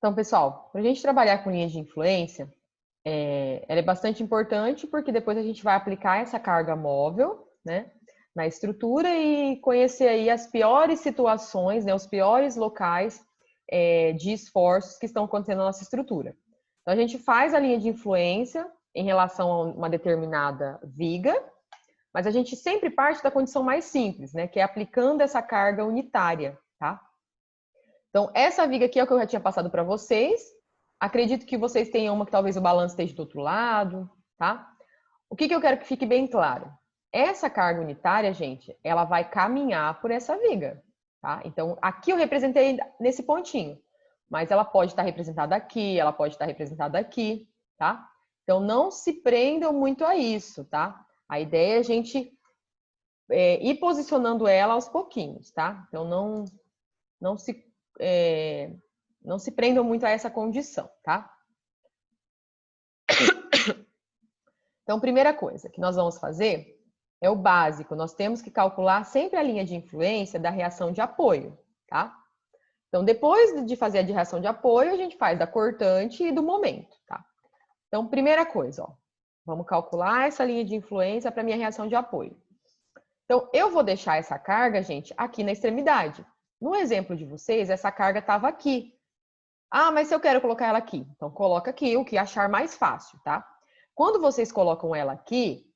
Então, pessoal, para a gente trabalhar com linha de influência, ela é bastante importante porque depois a gente vai aplicar essa carga móvel, né, na estrutura e conhecer aí as piores situações, né, os piores locais de esforços que estão acontecendo na nossa estrutura. Então, a gente faz a linha de influência em relação a uma determinada viga, mas a gente sempre parte da condição mais simples, né, que é aplicando essa carga unitária, tá? Então, essa viga aqui é o que eu já tinha passado para vocês. Acredito que vocês tenham uma que talvez o balanço esteja do outro lado, tá? O que eu quero que fique bem claro? Essa carga unitária, gente, ela vai caminhar por essa viga, tá? Então, aqui eu representei nesse pontinho, mas ela pode estar representada aqui, ela pode estar representada aqui, tá? Então, não se prendam muito a isso, tá? A ideia é a gente ir posicionando ela aos pouquinhos, tá? Então, não se prendam muito a essa condição, tá? Então, primeira coisa que nós vamos fazer é o básico. Nós temos que calcular sempre a linha de influência da reação de apoio, tá? Então, depois de fazer a de reação de apoio, a gente faz da cortante e do momento, tá? Então, primeira coisa, ó, vamos calcular essa linha de influência para minha reação de apoio. Então, eu vou deixar essa carga, gente, aqui na extremidade. No exemplo de vocês, essa carga estava aqui. Ah, mas se eu quero colocar ela aqui, então coloca aqui o que achar mais fácil, tá? Quando vocês colocam ela aqui,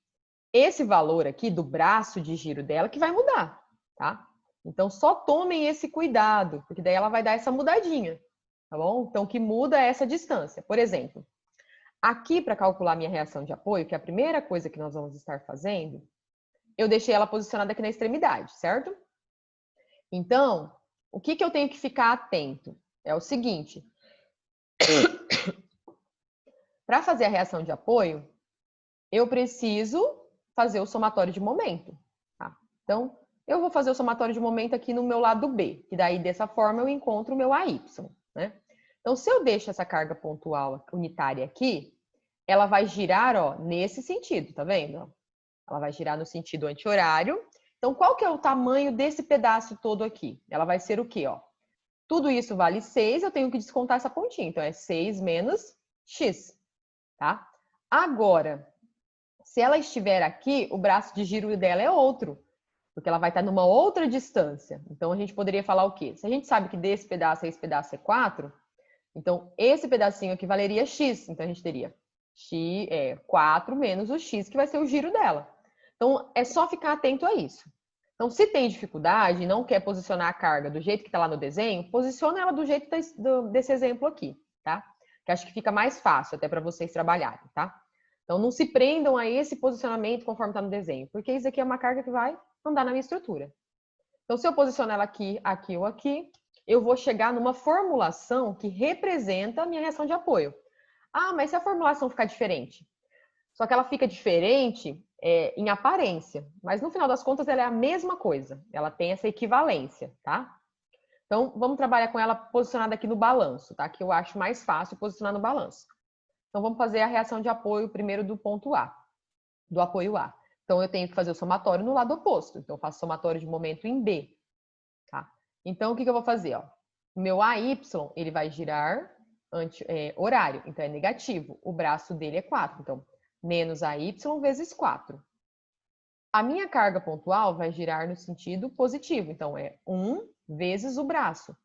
esse valor aqui do braço de giro dela que vai mudar, tá? Então só tomem esse cuidado, porque daí ela vai dar essa mudadinha, tá bom? Então o que muda é essa distância. Por exemplo, aqui para calcular minha reação de apoio, que é a primeira coisa que nós vamos estar fazendo, eu deixei ela posicionada aqui na extremidade, certo? Então, o que eu tenho que ficar atento? É o seguinte, para fazer a reação de apoio, eu preciso fazer o somatório de momento. Tá? Então, eu vou fazer o somatório de momento aqui no meu lado B, que daí dessa forma eu encontro o meu AY. Né? Então, se eu deixo essa carga pontual unitária aqui, ela vai girar ó, nesse sentido, tá vendo? Ela vai girar no sentido anti-horário. Então, qual que é o tamanho desse pedaço todo aqui? Ela vai ser o quê? Ó? Tudo isso vale 6, eu tenho que descontar essa pontinha. Então, é 6 menos x. Tá? Agora, se ela estiver aqui, o braço de giro dela é outro, porque ela vai estar numa outra distância. Então, a gente poderia falar o quê? Se a gente sabe que desse pedaço a esse pedaço é 4, então esse pedacinho aqui valeria x. Então, a gente teria 4 menos o x, que vai ser o giro dela. Então, é só ficar atento a isso. Então, se tem dificuldade e não quer posicionar a carga do jeito que está lá no desenho, posiciona ela do jeito desse exemplo aqui, tá? Que acho que fica mais fácil até para vocês trabalharem, tá? Então, não se prendam a esse posicionamento conforme está no desenho, porque isso aqui é uma carga que vai andar na minha estrutura. Então, se eu posicionar ela aqui, aqui ou aqui, eu vou chegar numa formulação que representa a minha reação de apoio. Ah, mas se a formulação ficar diferente? Só que ela fica diferente em aparência, mas no final das contas ela é a mesma coisa. Ela tem essa equivalência, tá? Então, vamos trabalhar com ela posicionada aqui no balanço, tá? Que eu acho mais fácil posicionar no balanço. Então, vamos fazer a reação de apoio primeiro do ponto A, do apoio A. Então, eu tenho que fazer o somatório no lado oposto. Então, eu faço somatório de momento em B. Tá? Então, o que eu vou fazer? Ó? O meu AY, ele vai girar horário. Então, é negativo. O braço dele é 4. Então, menos AY vezes 4. A minha carga pontual vai girar no sentido positivo. Então, é 1 vezes o braço.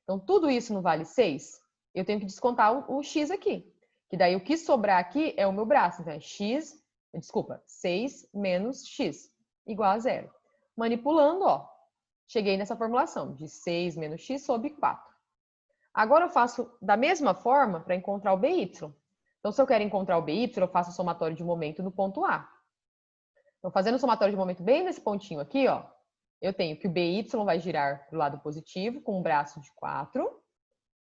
Então, tudo isso não vale 6? Eu tenho que descontar o x aqui. Que daí o que sobrar aqui é o meu braço. Então, é 6 menos x, igual a 0. Manipulando, ó, cheguei nessa formulação de 6 menos x sobre 4. Agora eu faço da mesma forma para encontrar o BY. Então, se eu quero encontrar o BY, eu faço o somatório de momento no ponto A. Então, fazendo o somatório de momento bem nesse pontinho aqui, ó, eu tenho que o BY vai girar para o lado positivo com um braço de 4.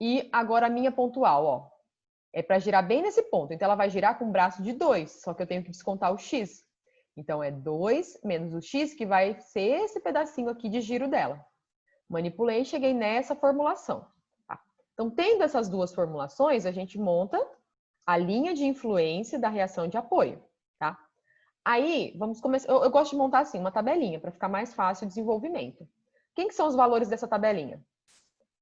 E agora a minha pontual, ó, é para girar bem nesse ponto. Então, ela vai girar com um braço de 2, só que eu tenho que descontar o x. Então, é 2 menos o x, que vai ser esse pedacinho aqui de giro dela. Manipulei e cheguei nessa formulação. Tá? Então, tendo essas duas formulações, a gente monta a linha de influência da reação de apoio. Tá? Aí, vamos começar. Eu gosto de montar assim, uma tabelinha, para ficar mais fácil o desenvolvimento. Quem que são os valores dessa tabelinha?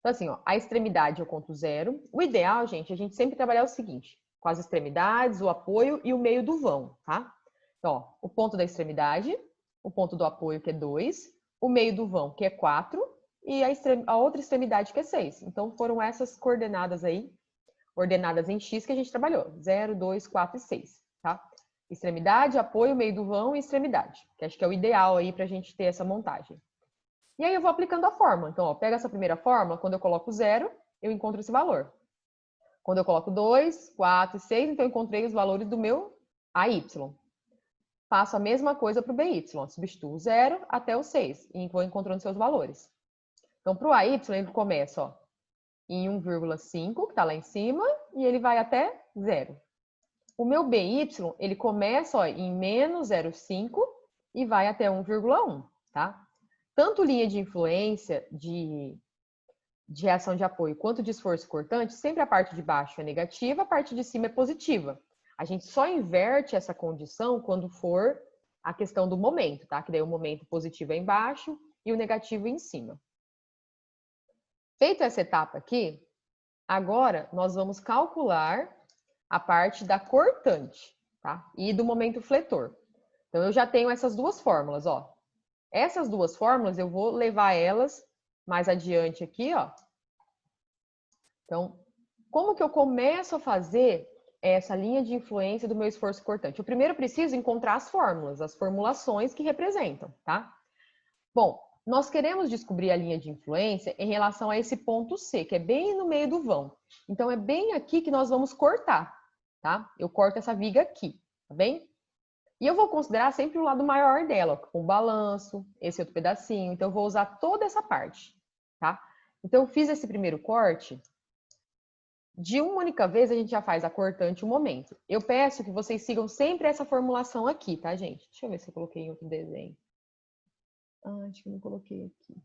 Então, assim, ó, a extremidade eu conto 0. O ideal, gente, é a gente sempre trabalhar o seguinte, com as extremidades, o apoio e o meio do vão, tá? Então, ó, o ponto da extremidade, o ponto do apoio, que é 2, o meio do vão, que é 4, e a outra extremidade, que é 6. Então, foram essas coordenadas aí, ordenadas em X, que a gente trabalhou. 0, 2, 4 e 6, tá? Extremidade, apoio, meio do vão e extremidade, que acho que é o ideal aí pra gente ter essa montagem. E aí eu vou aplicando a fórmula. Então, ó, pega essa primeira fórmula, quando eu coloco 0, eu encontro esse valor. Quando eu coloco 2, 4 e 6, então eu encontrei os valores do meu AY. Faço a mesma coisa para o BY, substituo o 0 até o 6 e vou encontrando seus valores. Então, para o AY, ele começa ó, em 1,5, que está lá em cima, e ele vai até 0. O meu BY, ele começa ó, em menos 0,5 e vai até 1,1, tá? Tanto linha de influência de reação de apoio quanto de esforço cortante, sempre a parte de baixo é negativa, a parte de cima é positiva. A gente só inverte essa condição quando for a questão do momento, tá? Que daí o momento positivo é embaixo e o negativo é em cima. Feita essa etapa aqui, agora nós vamos calcular a parte da cortante, tá? E do momento fletor. Então, eu já tenho essas duas fórmulas, ó. Essas duas fórmulas, eu vou levar elas mais adiante aqui, ó. Então, como que eu começo a fazer essa linha de influência do meu esforço cortante? Eu primeiro preciso encontrar as fórmulas, as formulações que representam, tá? Bom, nós queremos descobrir a linha de influência em relação a esse ponto C, que é bem no meio do vão. Então, é bem aqui que nós vamos cortar, tá? Eu corto essa viga aqui, tá bem? E eu vou considerar sempre o lado maior dela, com o balanço, esse outro pedacinho. Então, eu vou usar toda essa parte, tá? Então, eu fiz esse primeiro corte. De uma única vez, a gente já faz a cortante e o momento. Eu peço que vocês sigam sempre essa formulação aqui, tá, gente? Deixa eu ver se eu coloquei em outro desenho. Ah, acho que eu não coloquei aqui.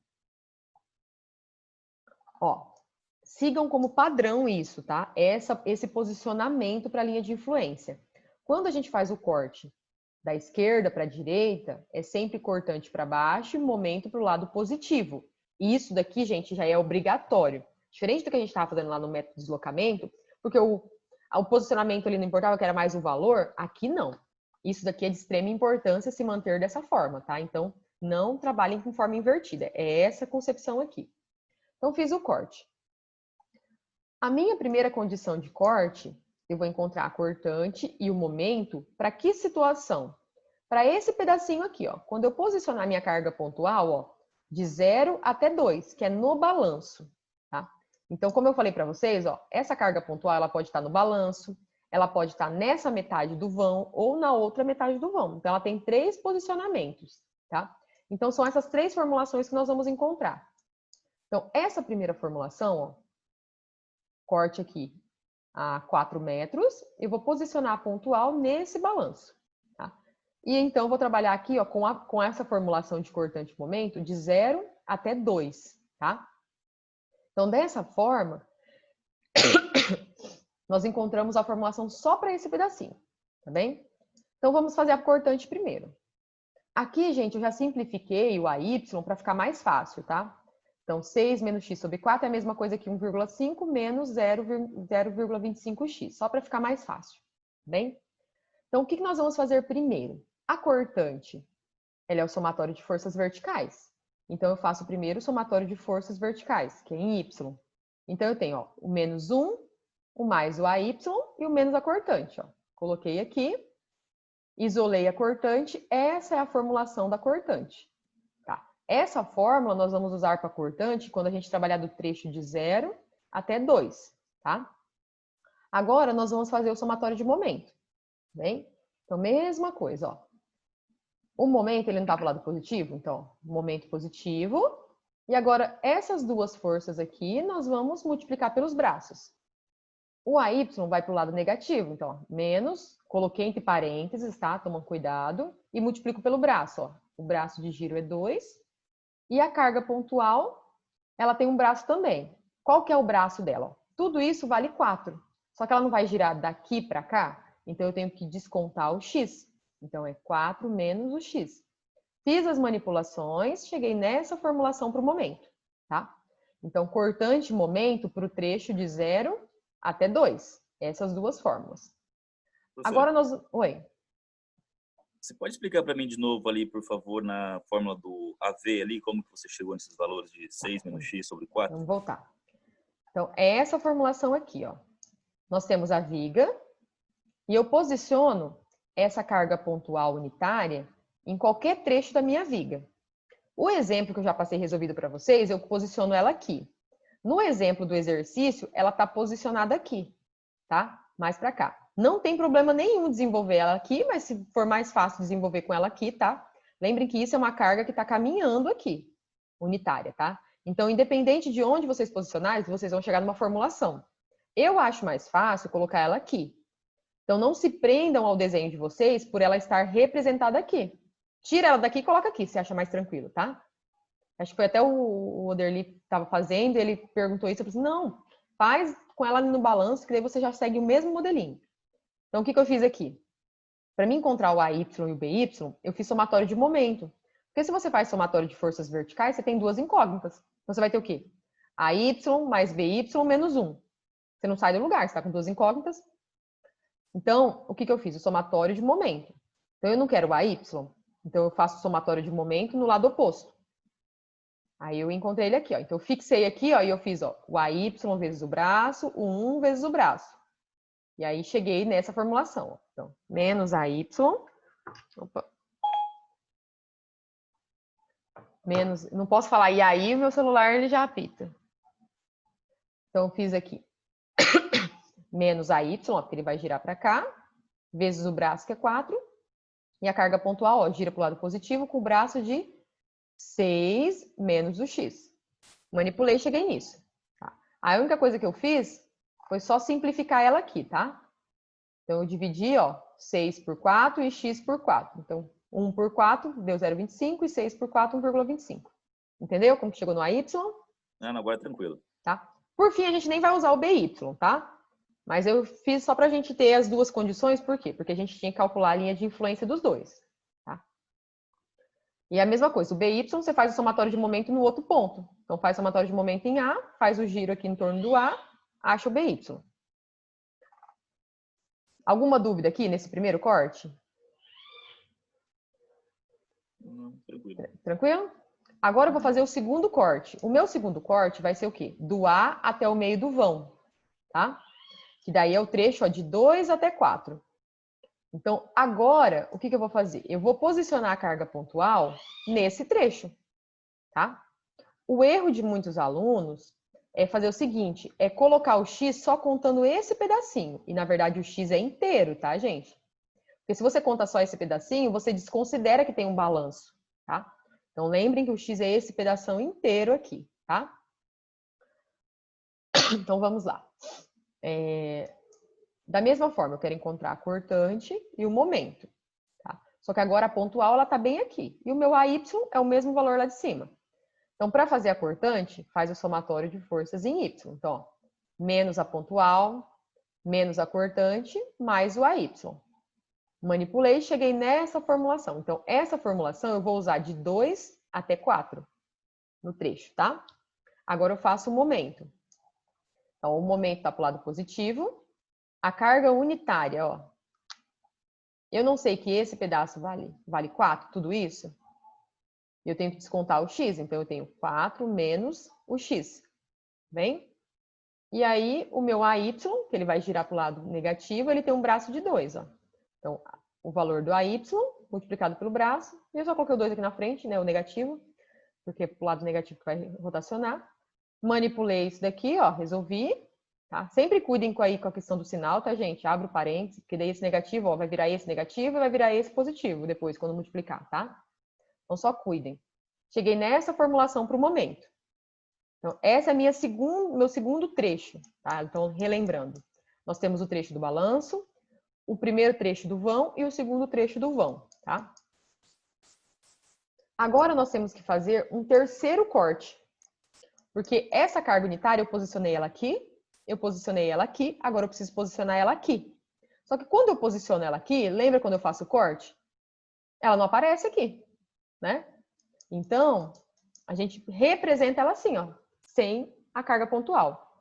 Ó, sigam como padrão isso, tá? Esse posicionamento para a linha de influência. Quando a gente faz o corte da esquerda para a direita, é sempre cortante para baixo e momento para o lado positivo. E isso daqui, gente, já é obrigatório. Diferente do que a gente estava fazendo lá no método de deslocamento, porque o posicionamento ali não importava, que era mais o valor, aqui não. Isso daqui é de extrema importância se manter dessa forma, tá? Então, não trabalhem com forma invertida. É essa concepção aqui. Então, fiz o corte. A minha primeira condição de corte, eu vou encontrar a cortante e o momento para que situação? Para esse pedacinho aqui, ó. Quando eu posicionar minha carga pontual, ó, de 0 até 2, que é no balanço, tá? Então, como eu falei para vocês, ó, essa carga pontual, ela pode estar no balanço, ela pode estar nessa metade do vão ou na outra metade do vão. Então, ela tem 3 posicionamentos, tá? Então, são essas 3 formulações que nós vamos encontrar. Então, essa primeira formulação, ó, corte aqui a 4 metros, eu vou posicionar a pontual nesse balanço, tá? E então, vou trabalhar aqui ó, com essa formulação de cortante momento de 0 até 2, tá? Então, dessa forma, nós encontramos a formulação só para esse pedacinho, tá bem? Então, vamos fazer a cortante primeiro. Aqui, gente, eu já simplifiquei o AY para ficar mais fácil, tá? Então, 6 menos x sobre 4 é a mesma coisa que 1,5 menos 0,25x, só para ficar mais fácil, bem? Então, o que nós vamos fazer primeiro? A cortante, ela é o somatório de forças verticais. Então, eu faço primeiro o somatório de forças verticais, que é em y. Então, eu tenho ó, o menos 1, o mais o AY e o menos a cortante. Ó. Coloquei aqui, isolei a cortante, essa é a formulação da cortante. Essa fórmula nós vamos usar para cortante quando a gente trabalhar do trecho de 0 até 2, tá? Agora, nós vamos fazer o somatório de momento, bem? Então, mesma coisa, ó. O momento, ele não está para o lado positivo? Então, momento positivo. E agora, essas duas forças aqui, nós vamos multiplicar pelos braços. O AY vai para o lado negativo, então, ó, menos, coloquei entre parênteses, tá? Toma cuidado. E multiplico pelo braço, ó. O braço de giro é 2. E a carga pontual, ela tem um braço também. Qual que é o braço dela? Tudo isso vale 4. Só que ela não vai girar daqui para cá, então eu tenho que descontar o x. Então, é 4 menos o x. Fiz as manipulações, cheguei nessa formulação para o momento, tá? Então, cortante momento para o trecho de 0 até 2. Essas duas fórmulas. Professora, Agora nós... Oi. você pode explicar para mim de novo ali, por favor, na fórmula do AV ali, como que você chegou nesses valores de 6 menos x sobre 4? Vamos voltar. Então, é essa formulação aqui, ó. Nós temos a viga e eu posiciono essa carga pontual unitária em qualquer trecho da minha viga. O exemplo que eu já passei resolvido para vocês, eu posiciono ela aqui. No exemplo do exercício, ela está posicionada aqui, tá? Mais para cá. Não tem problema nenhum desenvolver ela aqui, mas se for mais fácil desenvolver com ela aqui, tá? Lembrem que isso é uma carga que está caminhando aqui, unitária, tá? Então, independente de onde vocês posicionarem, vocês vão chegar numa formulação. Eu acho mais fácil colocar ela aqui. Então, não se prendam ao desenho de vocês por ela estar representada aqui. Tira ela daqui e coloca aqui, se acha mais tranquilo, tá? Acho que foi até o Oderli estava fazendo, ele perguntou isso, eu falei assim, não, faz com ela no balanço, que daí você já segue o mesmo modelinho. Então, o que eu fiz aqui? Para mim encontrar o AY e o BY, eu fiz somatório de momento. Porque se você faz somatório de forças verticais, você tem duas incógnitas. Então, você vai ter o quê? AY mais BY menos 1. Você não sai do lugar, você está com duas incógnitas. Então, o que eu fiz? O somatório de momento. Então, eu não quero o AY, então eu faço o somatório de momento no lado oposto. Aí eu encontrei ele aqui, ó. Então eu fixei aqui, ó, e eu fiz, ó, o AY vezes o braço, o 1 vezes o braço. E aí cheguei nessa formulação, ó. Então, menos AY, opa. Menos, não posso falar e aí, meu celular ele já apita. Então eu fiz aqui menos AY, ó, porque ele vai girar para cá, vezes o braço que é 4, e a carga pontual, ó, gira para o lado positivo com o braço de 6 menos o x. Manipulei e cheguei nisso. Tá? A única coisa que eu fiz foi só simplificar ela aqui, tá? Então, eu dividi, ó, 6 por 4 e x por 4. Então, 1 por 4 deu 0,25 e 6 por 4, 1,25. Entendeu como que chegou no AY? Não, agora é tranquilo. Tá? Por fim, a gente nem vai usar o BY, tá? Mas eu fiz só para a gente ter as duas condições, por quê? Porque a gente tinha que calcular a linha de influência dos dois. Tá? E a mesma coisa, o BY você faz o somatório de momento no outro ponto. Então faz o somatório de momento em A, faz o giro aqui em torno do A, acha o BY. Alguma dúvida aqui nesse primeiro corte? Tranquilo. Tranquilo? Agora eu vou fazer o segundo corte. O meu segundo corte vai ser o quê? Do A até o meio do vão, tá? Que daí é o trecho ó, de 2 até 4. Então, agora, o que eu vou fazer? Eu vou posicionar a carga pontual nesse trecho, tá? O erro de muitos alunos é fazer o seguinte, é colocar o X só contando esse pedacinho. E, na verdade, o X é inteiro, tá, gente? Porque se você conta só esse pedacinho, você desconsidera que tem um balanço, tá? Então, lembrem que o X é esse pedação inteiro aqui, tá? Então, vamos lá. Da mesma forma, eu quero encontrar a cortante e o momento. Tá? Só que agora a pontual ela está bem aqui. E o meu AY é o mesmo valor lá de cima. Então, para fazer a cortante, faz o somatório de forças em Y. Então, ó, menos a pontual, menos a cortante, mais o AY. Manipulei e cheguei nessa formulação. Então, essa formulação eu vou usar de 2 até 4 no trecho, tá? Agora eu faço o momento. Então, o momento está para o lado positivo. A carga unitária, ó. Eu não sei que esse pedaço vale 4, tudo isso. Eu tenho que descontar o x, então eu tenho 4 menos o x. Bem? E aí, o meu AY, que ele vai girar para o lado negativo, ele tem um braço de 2, ó. Então, o valor do AY multiplicado pelo braço, e eu só coloquei o 2 aqui na frente, né, o negativo, porque é para o lado negativo que vai rotacionar. Manipulei isso daqui, ó, resolvi. Tá? Sempre cuidem com a questão do sinal, tá, gente? Abro parênteses, porque daí esse negativo ó, vai virar esse negativo e vai virar esse positivo depois, quando multiplicar, tá? Então, só cuidem. Cheguei nessa formulação para o momento. Então, essa é meu segundo trecho, tá? Então, relembrando. Nós temos o trecho do balanço, o primeiro trecho do vão e o segundo trecho do vão, tá? Agora, nós temos que fazer um terceiro corte. Porque essa carga unitária, eu posicionei ela aqui, agora eu preciso posicionar ela aqui. Só que quando eu posiciono ela aqui, lembra quando eu faço o corte? Ela não aparece aqui, né? Então, a gente representa ela assim, ó. sem a carga pontual.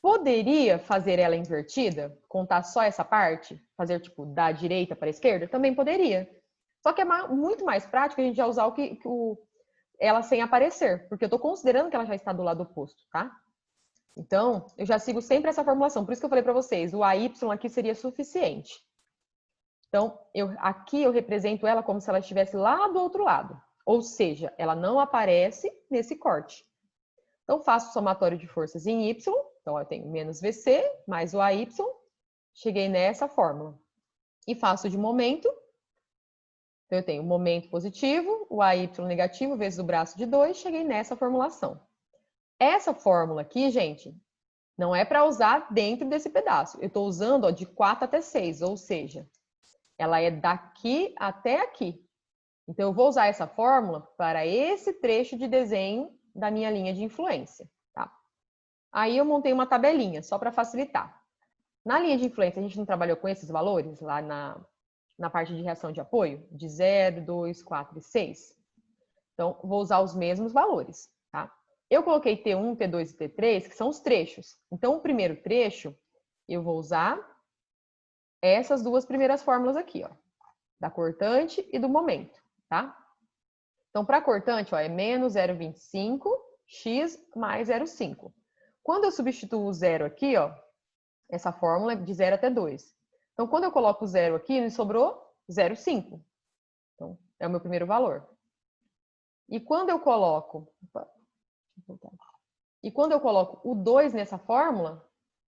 Poderia fazer ela invertida? Contar só essa parte? Fazer, tipo, da direita para a esquerda? Também poderia. Só que é muito mais prático a gente já usar ela sem aparecer, porque eu estou considerando que ela já está do lado oposto, tá? Então, eu já sigo sempre essa formulação. Por isso que eu falei para vocês, o AY aqui seria suficiente. Então, aqui eu represento ela como se ela estivesse lá do outro lado. Ou seja, ela não aparece nesse corte. Então, faço o somatório de forças em Y. Então, eu tenho menos VC mais o AY. Cheguei nessa fórmula. E faço de momento. Então, eu tenho momento positivo, o AY negativo vezes o braço de 2. Cheguei nessa formulação. Essa fórmula aqui, gente, não é para usar dentro desse pedaço. Eu estou usando de 4 até 6, ou seja, ela é daqui até aqui. Então, eu vou usar essa fórmula para esse trecho de desenho da minha linha de influência. Tá? Aí eu montei uma tabelinha, só para facilitar. Na linha de influência, a gente não trabalhou com esses valores lá na parte de reação de apoio? De 0, 2, 4 e 6. Então, vou usar os mesmos valores. Tá? Eu coloquei T1, T2 e T3, que são os trechos. Então, o primeiro trecho, eu vou usar essas duas primeiras fórmulas aqui, ó, da cortante e do momento, tá? Então, para a cortante, ó, é menos 0,25 x mais 0,5. Quando eu substituo o zero aqui, ó, essa fórmula é de 0 até 2. Então, quando eu coloco o zero aqui, me sobrou 0,5. Então, é o meu primeiro valor. E quando eu coloco... o 2 nessa fórmula,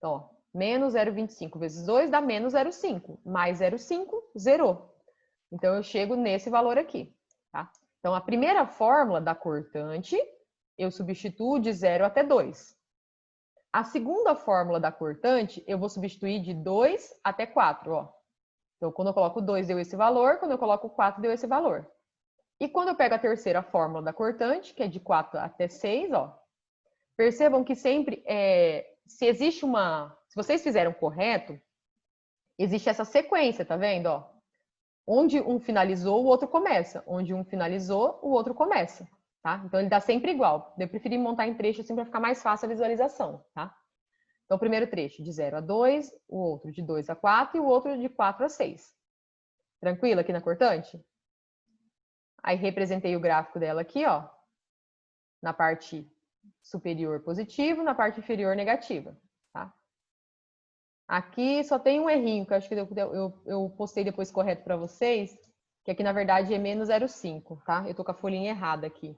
ó, menos 0,25 vezes 2 dá menos 0,5. Mais 0,5, zerou. Então, eu chego nesse valor aqui, tá? Então, a primeira fórmula da cortante, eu substituo de 0 até 2. A segunda fórmula da cortante, eu vou substituir de 2 até 4, ó. Então, quando eu coloco 2, deu esse valor. Quando eu coloco 4, deu esse valor. E quando eu pego a terceira fórmula da cortante, que é de 4 até 6, ó. Percebam que sempre, se vocês fizeram correto, existe essa sequência, tá vendo, ó? Onde um finalizou, o outro começa. Onde um finalizou, o outro começa. Tá? Então, ele dá sempre igual. Eu preferi montar em trecho assim para ficar mais fácil a visualização. Tá? Então, o primeiro trecho de 0 a 2, o outro de 2 a 4 e o outro de 4 a 6. Tranquilo aqui na cortante? Aí, representei o gráfico dela aqui, ó. Na parte superior positivo, na parte inferior negativa. Tá? Aqui só tem um errinho, que eu acho que eu postei depois correto para vocês, que aqui, na verdade, é menos 0,5, tá? Eu tô com a folhinha errada aqui.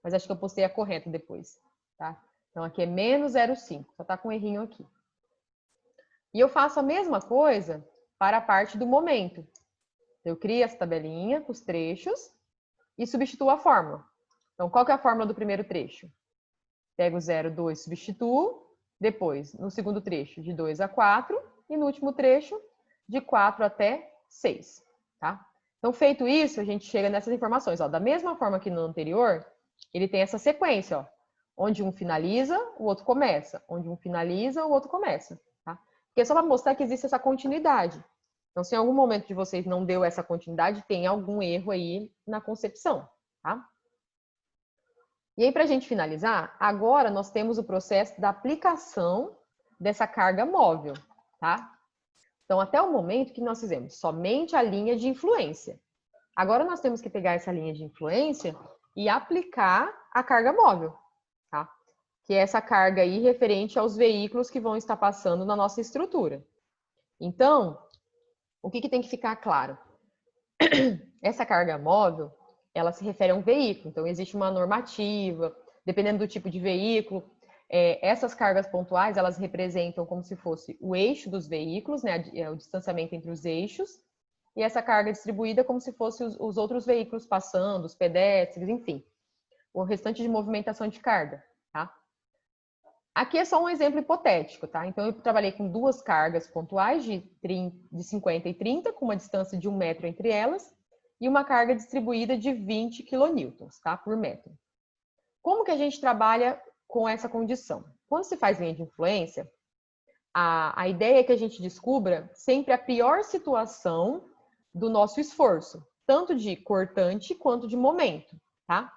Mas acho que eu postei a correta depois, tá? Então, aqui é menos 0,5, só tá com um errinho aqui. E eu faço a mesma coisa para a parte do momento. Eu crio essa tabelinha com os trechos e substituo a fórmula. Então, qual que é a fórmula do primeiro trecho? Pego 0, 2, substituo. Depois, no segundo trecho, de 2 a 4. E no último trecho, de 4 até 6, tá? Então, feito isso, a gente chega nessas informações. Ó, da mesma forma que no anterior, ele tem essa sequência, ó, onde um finaliza, o outro começa. Onde um finaliza, o outro começa. Tá? Porque é só para mostrar que existe essa continuidade. Então, se em algum momento de vocês não deu essa continuidade, tem algum erro aí na concepção. Tá? E aí, para a gente finalizar, agora nós temos o processo da aplicação dessa carga móvel. Tá? Então, até o momento que nós fizemos somente a linha de influência. Agora nós temos que pegar essa linha de influência e aplicar a carga móvel, tá? Que é essa carga aí referente aos veículos que vão estar passando na nossa estrutura. Então, o que tem que ficar claro? Essa carga móvel, ela se refere a um veículo, então existe uma normativa, dependendo do tipo de veículo, essas cargas pontuais, elas representam como se fosse o eixo dos veículos, né, o distanciamento entre os eixos, e essa carga distribuída como se fosse os outros veículos passando, os pedestres, enfim, o restante de movimentação de carga, tá? Aqui é só um exemplo hipotético, tá? Então, eu trabalhei com duas cargas pontuais de 50 e 30, com uma distância de 1 metro entre elas, e uma carga distribuída de 20 quilonewtons, tá? Por metro. Como que a gente trabalha com essa condição? Quando se faz linha de influência, a ideia é que a gente descubra sempre a pior situação do nosso esforço, tanto de cortante quanto de momento, tá?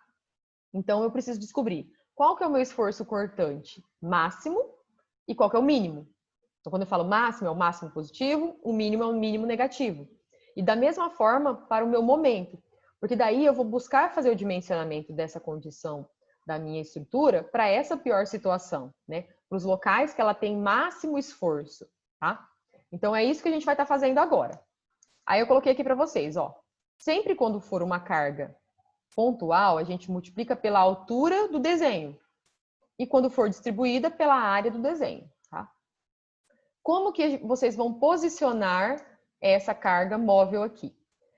Então, eu preciso descobrir qual que é o meu esforço cortante máximo e qual que é o mínimo. Então, quando eu falo máximo, é o máximo positivo, o mínimo é o mínimo negativo. E da mesma forma para o meu momento, porque daí eu vou buscar fazer o dimensionamento dessa condição da minha estrutura para essa pior situação, né? Para os locais que ela tem máximo esforço, tá? Então, é isso que a gente vai estar fazendo agora. Aí eu coloquei aqui para vocês, ó. Sempre quando for uma carga pontual, a gente multiplica pela altura do desenho. E quando for distribuída, pela área do desenho, tá? Como que vocês vão posicionar essa carga móvel aqui?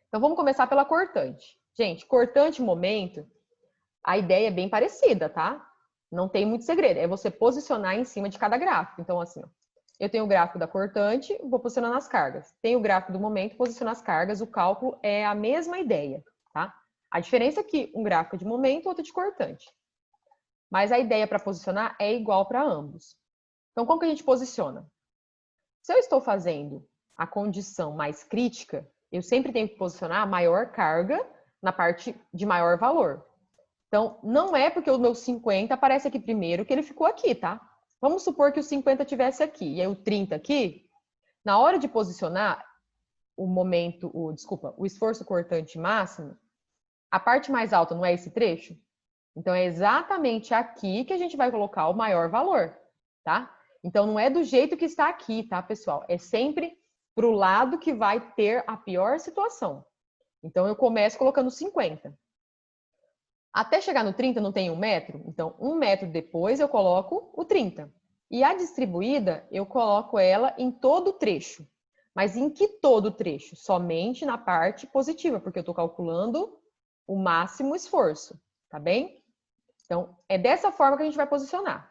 Então, vamos começar pela cortante. Gente, cortante momento, a ideia é bem parecida, tá? Não tem muito segredo. É você posicionar em cima de cada gráfico. Então, assim, ó, eu tenho o gráfico da cortante, vou posicionando as cargas. Tenho o gráfico do momento, posicionar as cargas. O cálculo é a mesma ideia, tá? A diferença é que um gráfico é de momento, outro de cortante. Mas a ideia para posicionar é igual para ambos. Então, como que a gente posiciona? Se eu estou fazendo a condição mais crítica, eu sempre tenho que posicionar a maior carga na parte de maior valor. Então, não é porque o meu 50 aparece aqui primeiro que ele ficou aqui, tá? Vamos supor que o 50 estivesse aqui e aí o 30 aqui. Na hora de posicionar o momento, o esforço cortante máximo, a parte mais alta não é esse trecho? Então, é exatamente aqui que a gente vai colocar o maior valor, tá? Então, não é do jeito que está aqui, tá, pessoal? É sempre para o lado que vai ter a pior situação. Então, eu começo colocando 50. Até chegar no 30 não tem 1 metro? Então, 1 metro depois eu coloco o 30. E a distribuída, eu coloco ela em todo o trecho. Mas em que todo o trecho? Somente na parte positiva, porque eu estou calculando o máximo esforço, tá bem? Então, é dessa forma que a gente vai posicionar.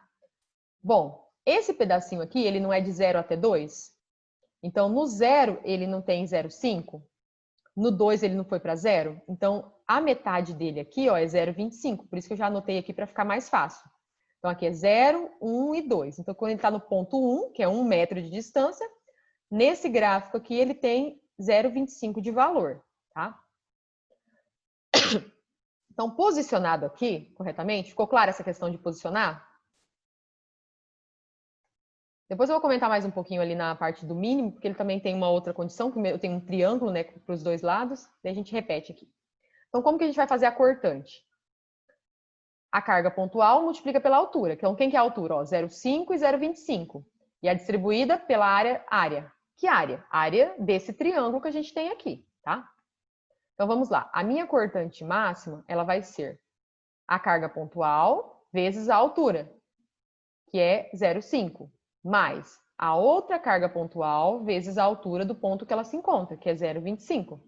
Bom, esse pedacinho aqui, ele não é de 0 até 2? Então, no 0, ele não tem 0,5? No 2, ele não foi para 0? Então, a metade dele aqui, ó, é 0,25. Por isso que eu já anotei aqui para ficar mais fácil. Então, aqui é 0, 1 e 2. Então, quando ele está no ponto 1, que é 1 metro de distância, nesse gráfico aqui, ele tem 0,25 de valor, tá? Então, posicionado aqui, corretamente, ficou clara essa questão de posicionar? Depois eu vou comentar mais um pouquinho ali na parte do mínimo, porque ele também tem uma outra condição, que eu tenho um triângulo, né, para os dois lados, daí a gente repete aqui. Então, como que a gente vai fazer a cortante? A carga pontual multiplica pela altura. Então, quem que é a altura? 0,5 e 0,25. E a distribuída pela área. Que área? Área desse triângulo que a gente tem aqui, tá? Então, vamos lá. A minha cortante máxima, ela vai ser a carga pontual vezes a altura, que é 0,5, mais a outra carga pontual vezes a altura do ponto que ela se encontra, que é 0,25.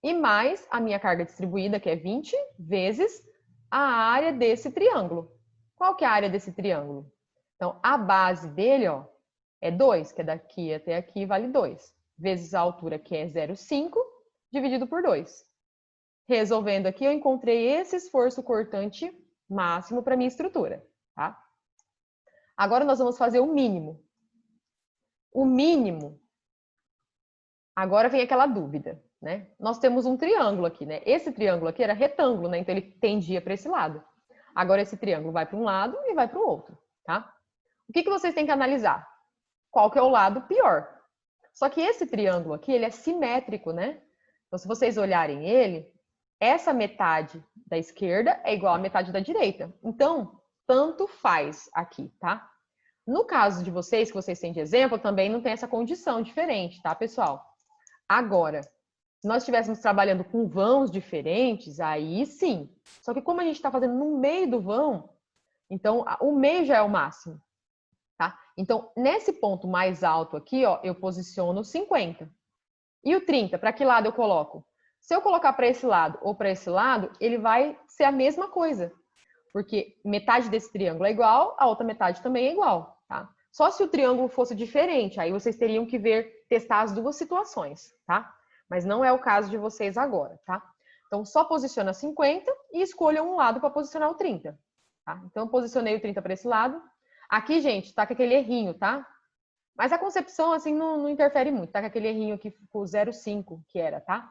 E mais a minha carga distribuída, que é 20, vezes a área desse triângulo. Qual que é a área desse triângulo? Então, a base dele, ó, é 2, que é daqui até aqui, vale 2. Vezes a altura, que é 0,5, dividido por 2. Resolvendo aqui, eu encontrei esse esforço cortante máximo para minha estrutura, tá? Agora, nós vamos fazer o mínimo. O mínimo, agora vem aquela dúvida, né? Nós temos um triângulo aqui, né? Esse triângulo aqui era retângulo, né? Então, ele tendia para esse lado. Agora, esse triângulo vai para um lado e vai para o outro, tá? O que vocês têm que analisar? Qual que é o lado pior? Só que esse triângulo aqui, ele é simétrico, né? Então, se vocês olharem ele, essa metade da esquerda é igual à metade da direita. Então, tanto faz aqui, tá? No caso de vocês, que vocês têm de exemplo, também não tem essa condição diferente, tá, pessoal? Agora, se nós estivéssemos trabalhando com vãos diferentes, aí sim. Só que como a gente está fazendo no meio do vão, então o meio já é o máximo, tá? Então, nesse ponto mais alto aqui, ó, eu posiciono 50. E o 30, para que lado eu coloco? Se eu colocar para esse lado ou para esse lado, ele vai ser a mesma coisa. Porque metade desse triângulo é igual, a outra metade também é igual, tá? Só se o triângulo fosse diferente, aí vocês teriam que testar as duas situações, tá? Mas não é o caso de vocês agora, tá? Então, só posiciona 50 e escolha um lado para posicionar o 30, tá? Então, eu posicionei o 30 para esse lado. Aqui, gente, tá com aquele errinho, tá? Mas a concepção, assim, não interfere muito. Tá com aquele errinho aqui, com o 0,5 que era, tá?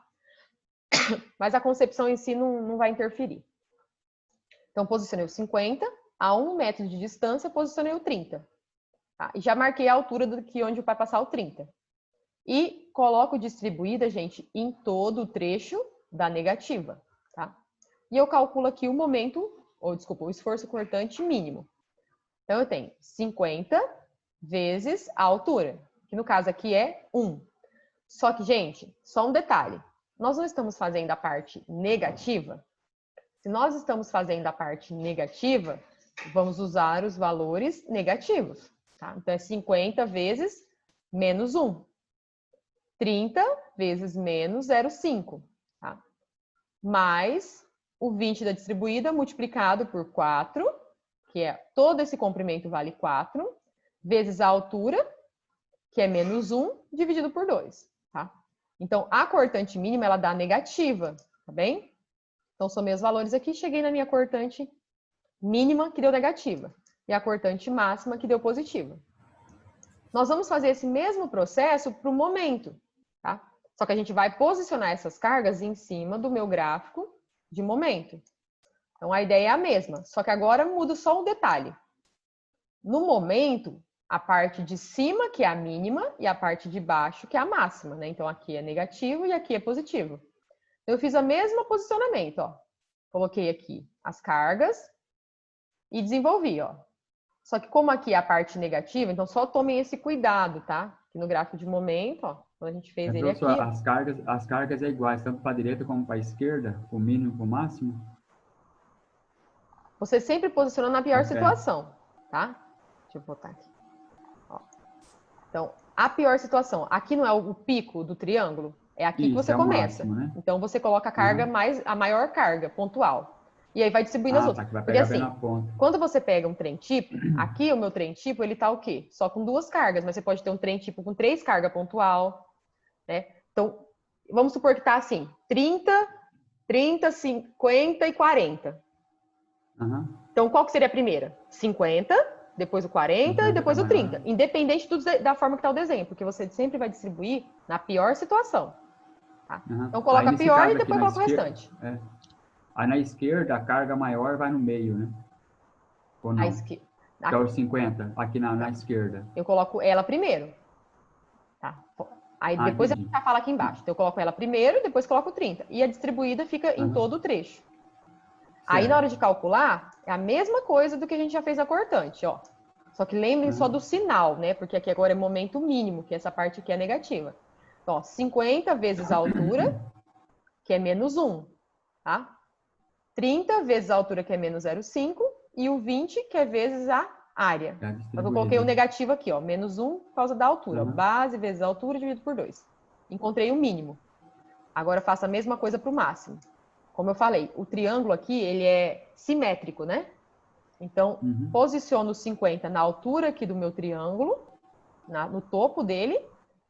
Mas a concepção em si não vai interferir. Então, posicionei o 50. a 1 metro de distância, posicionei o 30. Tá? E já marquei a altura daqui onde vai passar o 30. E coloco distribuída, gente, em todo o trecho da negativa. Tá? E eu calculo aqui o momento, ou desculpa, o esforço cortante mínimo. Então, eu tenho 50 vezes a altura, que no caso aqui é 1. Só que, gente, só um detalhe. Nós não estamos fazendo a parte negativa. Se nós estamos fazendo a parte negativa, vamos usar os valores negativos. Tá? Então, é 50 vezes menos 1. 30 vezes menos 0,5. Tá? Mais o 20 da distribuída multiplicado por 4, que é todo esse comprimento vale 4, vezes a altura, que é menos 1, dividido por 2. Tá? Então, a cortante mínima, ela dá negativa, tá bem? Então, somei os valores aqui, cheguei na minha cortante mínima, que deu negativa, e a cortante máxima, que deu positiva. Nós vamos fazer esse mesmo processo para o momento, tá? Só que a gente vai posicionar essas cargas em cima do meu gráfico de momento. Então, a ideia é a mesma, só que agora muda só um detalhe. No momento, a parte de cima, que é a mínima, e a parte de baixo, que é a máxima, né? Então, aqui é negativo e aqui é positivo. Eu fiz o mesmo posicionamento, ó. Coloquei aqui as cargas e desenvolvi, ó. Só que como aqui é a parte negativa, então só tomem esse cuidado, tá? Que no gráfico de momento, ó, quando a gente fez ele aqui... As cargas é iguais, tanto para a direita como para a esquerda, o mínimo e o máximo? Você sempre posiciona na pior situação, tá? Deixa eu botar aqui. Ó. Então, a pior situação, aqui não é o pico do triângulo? É aqui que você começa. Máximo, né? Então, você coloca a carga a maior carga, pontual. E aí vai distribuindo as outras. Tá, que vai porque pegar assim, bem na ponta. quando você pega um trem tipo, aqui o meu trem tipo, ele tá o quê? Só com 2 cargas, mas você pode ter um trem tipo com 3 cargas pontual, né? Então, vamos supor que tá assim, 30, 50 e 40. Então, qual que seria a primeira? 50, depois o 40 e depois o 30. Independente da forma que tá o desenho, porque você sempre vai distribuir na pior situação. Tá? Então, coloca a pior e depois coloca o restante. Aí na esquerda, a carga maior vai no meio, né? Ou não? Que é o 50, aqui na esquerda. Eu coloco ela primeiro. Tá? Aí depois a gente já fala aqui embaixo. Então, eu coloco ela primeiro, depois coloco 30. E a distribuída fica em todo o trecho. Aí, na hora de calcular, é a mesma coisa do que a gente já fez na cortante, ó. Só que lembrem só do sinal, né? Porque aqui agora é momento mínimo, que essa parte aqui é negativa. Então, ó, 50 vezes a altura, que é menos 1, tá? 30 vezes a altura, que é menos 0,5, e o 20, que é vezes a área. Então, eu coloquei o negativo aqui, ó, menos 1 por causa da altura. Base vezes a altura dividido por 2. Encontrei o mínimo. Agora, faço a mesma coisa para o máximo. Como eu falei, o triângulo aqui, ele é simétrico, né? Então, posiciono 50 na altura aqui do meu triângulo, no topo dele,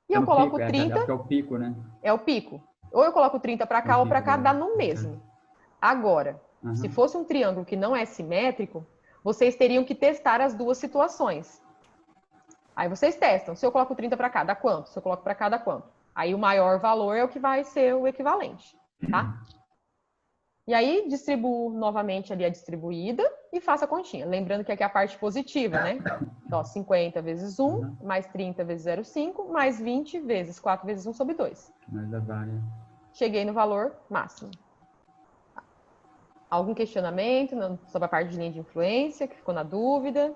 e eu coloco 30... É o pico, né? É o pico. Ou eu coloco 30 para cá ou para cá, dá no mesmo. Agora, se fosse um triângulo que não é simétrico, vocês teriam que testar as duas situações. Aí vocês testam. Se eu coloco 30 para cá, dá quanto? Se eu coloco para cá, dá quanto? Aí o maior valor é o que vai ser o equivalente, tá? E aí, distribuo novamente ali a distribuída e faço a continha. Lembrando que aqui é a parte positiva, né? Então, 50 vezes 1, mais 30 vezes 0,5, mais 20 vezes 4 vezes 1 sobre 2. Cheguei no valor máximo. Algum questionamento sobre a parte de linha de influência, que ficou na dúvida?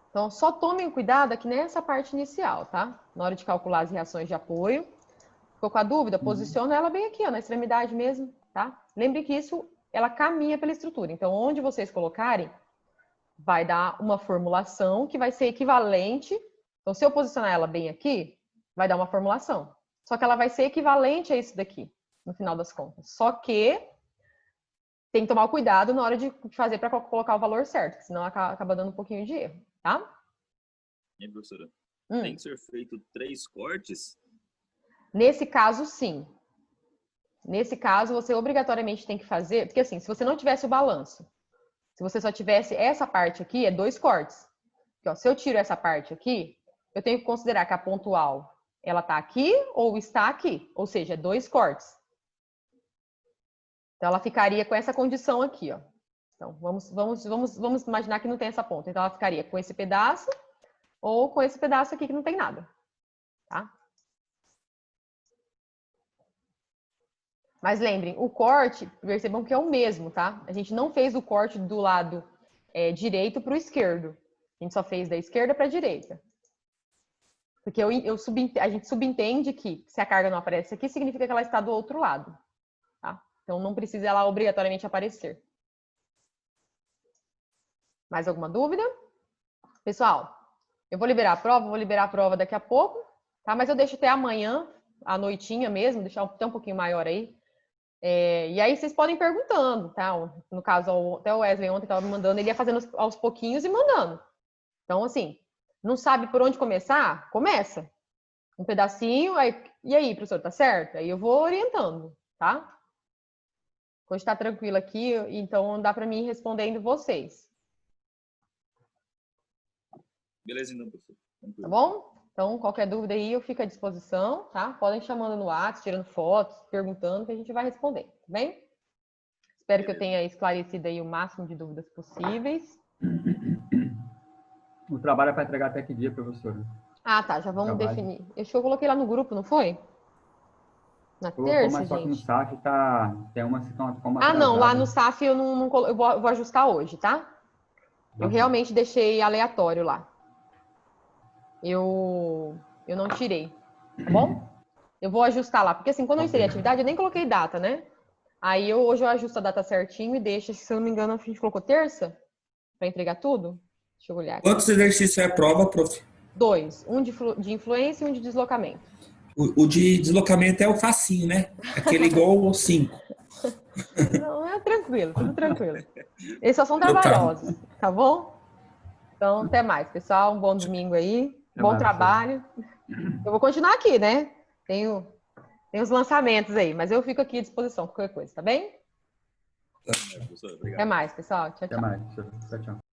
Então, só tomem cuidado aqui nessa parte inicial, tá? Na hora de calcular as reações de apoio. Ficou com a dúvida? Posiciona ela bem aqui, ó, na extremidade mesmo, tá? Lembre que isso, ela caminha pela estrutura. Então, onde vocês colocarem, vai dar uma formulação que vai ser equivalente. Então, se eu posicionar ela bem aqui, vai dar uma formulação. Só que ela vai ser equivalente a isso daqui, no final das contas. Só que tem que tomar o cuidado na hora de fazer para colocar o valor certo, senão acaba dando um pouquinho de erro, tá? E professora, tem que ser feito 3 cortes? Nesse caso, sim. Nesse caso, você obrigatoriamente tem que fazer... Porque assim, se você não tivesse o balanço, se você só tivesse essa parte aqui, é 2 cortes. Porque, ó, se eu tiro essa parte aqui, eu tenho que considerar que a pontual, ela está aqui ou está aqui. Ou seja, é 2 cortes. Então, ela ficaria com essa condição aqui, ó. Então, vamos imaginar que não tem essa ponta. Então, ela ficaria com esse pedaço ou com esse pedaço aqui que não tem nada, tá? Mas lembrem, o corte, percebam que é o mesmo, tá? A gente não fez o corte do lado direito para o esquerdo. A gente só fez da esquerda para a direita. Porque a gente subentende que se a carga não aparece aqui, significa que ela está do outro lado, tá? Então, não precisa ela obrigatoriamente aparecer. Mais alguma dúvida? Pessoal, eu vou liberar a prova daqui a pouco, tá? Mas eu deixo até amanhã, à noitinha mesmo, deixar até um pouquinho maior aí. E aí vocês podem ir perguntando, tá? No caso, até o Wesley ontem estava me mandando, ele ia fazendo aos pouquinhos e mandando. Então, assim, não sabe por onde começar? Começa. Um pedacinho, e aí, professor, tá certo? Aí eu vou orientando, tá? Hoje tá tranquilo aqui, então dá para mim ir respondendo vocês. Beleza, então, professor. Tá bom? Então, qualquer dúvida aí, eu fico à disposição, tá? Podem chamando no WhatsApp, tirando fotos, perguntando, que a gente vai responder, tá bem? Espero que eu tenha esclarecido aí o máximo de dúvidas possíveis. O trabalho é para entregar até que dia, professora? Ah, tá, já vamos definir. Acho que eu coloquei lá no grupo, não foi? Na terça, mas só que no gente? SAF tem uma como Ah, não, lá no SAF eu eu vou ajustar hoje, tá? Eu realmente deixei aleatório lá. Eu não tirei, tá bom? Eu vou ajustar lá, porque assim, quando eu inserei a atividade, eu nem coloquei data, né? Aí hoje eu ajusto a data certinho e deixo, se eu não me engano, a gente colocou terça para entregar tudo. Deixa eu olhar aqui. Quantos exercícios é a prova, prof? 2, um de influência e um de deslocamento. O de deslocamento é o facinho, né? Aquele igual o 5. Não, é tranquilo, tudo tranquilo. Esses só são trabalhosos, tá bom? Então, até mais, pessoal. Um bom domingo aí. Bom trabalho. Eu vou continuar aqui, né? Tem os lançamentos aí, mas eu fico aqui à disposição, qualquer coisa, tá bem? Professor, obrigado. Até mais, pessoal. Tchau, tchau. Até mais. Tchau, tchau.